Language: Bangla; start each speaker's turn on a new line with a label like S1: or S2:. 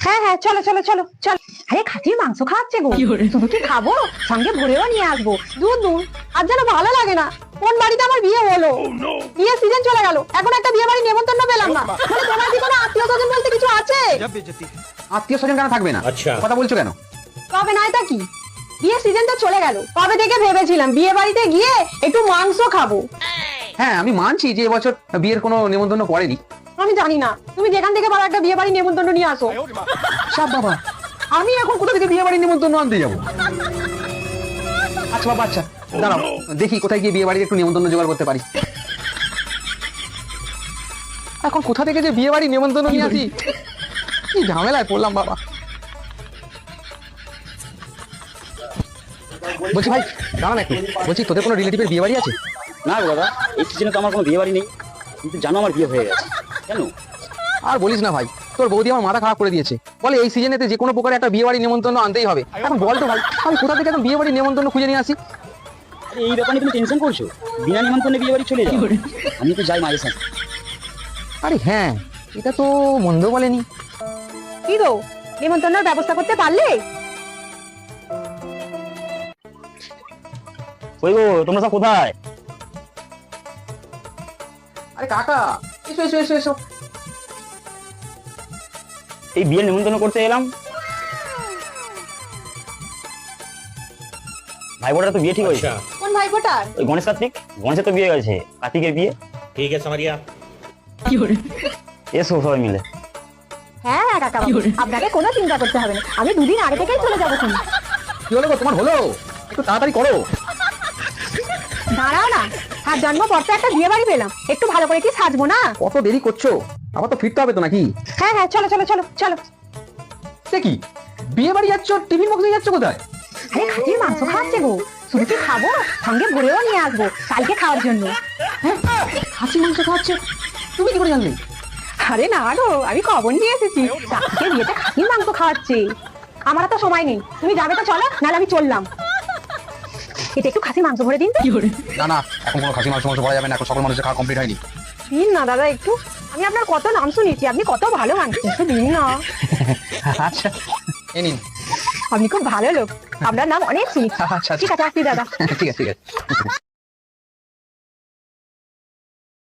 S1: হ্যাঁ হ্যাঁ, চলো চলো চলো চলো। আরে খাসির মাংস খাওয়াচ্ছে গো, শুধু কি খাবো, সঙ্গে ভরেও নিয়ে আসবো। দূর দূর, আর যেন ভালো লাগে না। কোন বাড়িতে আমার বিয়ে হলো, বিয়ে সিজন চলে গেল, এখন একটা বিয়ে বাড়ি নেমন্তন্ন পেলাম না। মানে তোমার কি কোনো আত্মীয় স্বজন বলতে কিছু আছে?
S2: আত্মীয় স্বজন কেন থাকবে না?
S3: আচ্ছা।
S2: কথা বলছো কেন?
S1: কবে নয় তা কি, বিয়ে সিজন তো চলে গেল। কবে থেকে ভেবেছিলাম বিয়ে বাড়িতে গিয়ে একটু মাংস খাবো।
S2: হ্যাঁ, আমি মানছি যে এবছর বিয়ের কোনো নেমন্তন্ন পড়েনি।
S1: আমি জানি না, তুমি যেখান থেকে পারো একটা বিয়ে বাড়ি নেমন্তন্ন নিয়ে আসো।
S2: সব বাবা, আমি এখন কোথা থেকে বিয়ে বাড়ি নেমন্তন্ন আনতে যাবো? আচ্ছা বাবা, আচ্ছা দাঁড়াও, দেখি কোথায় গিয়ে বিয়ে বাড়ির একটু নেমন্তন্ন জোগাড় করতে পারি। এখন কোথা থেকে যে বিয়ে বাড়ি নেমন্তন্ন নিয়ে আসি, কি ঝামেলায় পড়লাম বাবা। বলছি ভাই, দাঁড়ান একটু, বলছি তোদের কোনো রিলেটিভের বিয়ে বাড়ি আছে?
S4: না গো দাদা, এই সিজনে তো আমার কোনো বিয়ে বাড়ি নেই। কিন্তু জানো আমার বিয়ে হয়ে গেছে। কেন?
S2: আর বলিস না ভাই, তোর বৌদি আমার মাথা খারাপ করে দিয়েছে। বলে এই সিজনেতে যে কোনো প্রকারে একটা বিয়ে বাড়ি নেমন্তন্ন আনতেই হবে। এখন বল তো ভাই, আমি কোথা থেকে এখন বিয়ে বাড়ি নেমন্তন্ন খুঁজে নিয়ে আসি?
S4: আরে এই ব্যাপারে তুমি টেনশন করছো? বিনা নিমন্ত্রণে বিয়ে বাড়ি চলে যাও, আমি তো যাই মায়ের সাথে।
S2: আরে হ্যাঁ, এটা তো মন্দ বলেনি।
S1: কি গো, নেমন্তন্নের ব্যবস্থা করতে পারলে?
S4: ওই গো, তোমরা সব কোথায়?
S2: আরে কাকা, এসো এসো এসো এসো।
S4: এই বিয়ের নিমন্ত্রণ করতে এলাম। ভাই বোনটা তো বিয়ে ঠিক হয়েছে।
S3: अच्छा
S1: কোন ভাইফোঁটার?
S4: ওই গণেশ কার্তিক, গণেশের তো বিয়ে গেছে, কার্তিকের বিয়ে।
S3: ठीक है समरिया।
S4: এসো সবাই মিলে।
S1: হ্যাঁ হ্যাঁ কাকা বাবু, আপনাকে কোনো চিন্তা করতে হবে না, আমি দুদিন আগে থেকেই চলে যাবো। শুনি,
S2: কি হলো গো, তোমার হলো? একটু তাড়াতাড়ি করো।
S1: দাঁড়াও না, আর জন্ম পর তো একটা বিয়ে বাড়ি পেলাম, একটু ভালো করে কি সাজবো না?
S2: কত দেরি করছো? আবার তো ফিরতে হবে তো নাকি?
S1: হ্যাঁ হ্যাঁ, চলো চলো চলো চলো।
S2: সে কি, বিয়ে বাড়ি যাচ্ছ, টিফিন বক্স নিয়ে যাচ্ছ কোথায়?
S1: আরে খাসির মাংস খাওয়াচ্ছে গো, শুধু কি খাবো, সঙ্গে ভরেও নিয়ে আসবো কালকে খাওয়ার জন্য।
S2: হ্যাঁ, খাসি মাংস খাওয়াচ্ছে, তুমি কি করে জানলে?
S1: আরে না গো, আমি খবর নিয়ে এসেছি, কালকে বিয়েতে খাসির মাংস খাওয়াচ্ছে। আমার তো সময় নেই, তুমি যাবে তো চলো, নাহলে আমি চললাম। এটা একটু খাসির মাংস ভরে দিন তো।
S2: না না, এখন কোনো খাসি মাংস বলা যাবে না, এখন সকল মানুষের খাওয়া কমপ্লিট হয়নি।
S1: দিন না দাদা একটু, আমি আপনার কত নাম শুনেছি, আপনি কত ভালো মানুষ, একটু দিন না।
S2: আচ্ছা, এই নিন।
S1: আপনি খুব ভালো লোক, আপনার নাম অনেক শুনেছি।
S2: আচ্ছা,
S1: ঠিক আছে, আসছি দাদা।
S2: ঠিক আছে ঠিক আছে।